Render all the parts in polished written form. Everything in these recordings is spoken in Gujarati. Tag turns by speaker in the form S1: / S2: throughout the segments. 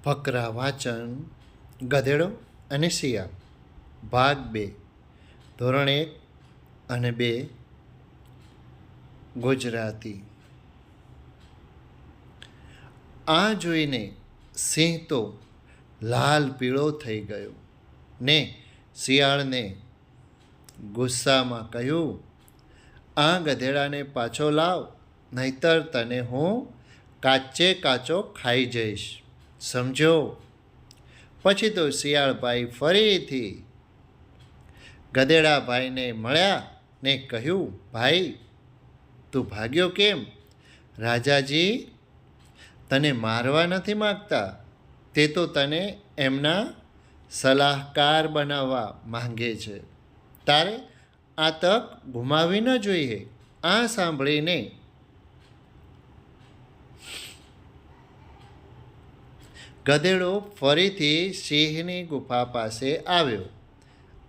S1: ફકરા વાચન ગધેડો અને શિયાળ ભાગ 2 ધોરણ 1 અને 2 ગુજરાતી. આ જોઈને સિંહ તો લાલ પીળો થઈ ગયો ને શિયાળને ગુસ્સામાં કહ્યું, આ ગધેડાને પાછો લાવ, નહીતર તને હું કાચે કાચો ખાઈ જઈશ, સમજો. પછી તો શિયાળભાઈ ફરીથી ગધેડાભાઈને મળ્યા ને કહ્યું, ભાઈ તું ભાગ્યો કેમ? રાજાજી તને મારવા નથી માગતા, તે તો તને એમના સલાહકાર બનાવવા માંગે છે. તારે આ તક ગુમાવી ન જોઈએ. આ સાંભળીને ગધેડો ફરીથી સિંહની ગુફા પાસે આવ્યો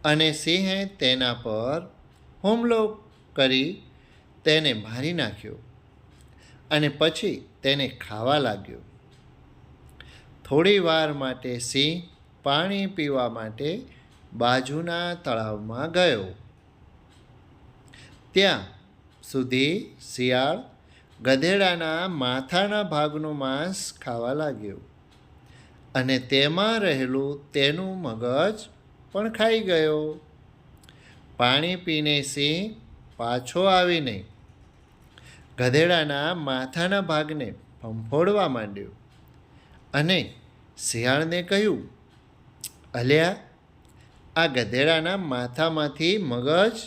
S1: અને સિંહે તેના પર હુમલો કરી તેને મારી નાખ્યો અને પછી તેને ખાવા લાગ્યો. થોડી વાર માટે સિંહ પાણી પીવા માટે બાજુના તળાવમાં ગયો. ત્યાં સુધી શિયાળ ગધેડાના માથાના ભાગનું માંસ ખાવા લાગ્યો અને તેમાં રહેલું તેનું મગજ પણ ખાઈ ગયો. પાણી પીને સિંહ પાછો આવીને ગધેડાના માથાના ભાગને ફંફોડવા માંડ્યો અને શિયાળને કહ્યું, અલ્યા આ ગધેડાના માથામાંથી મગજ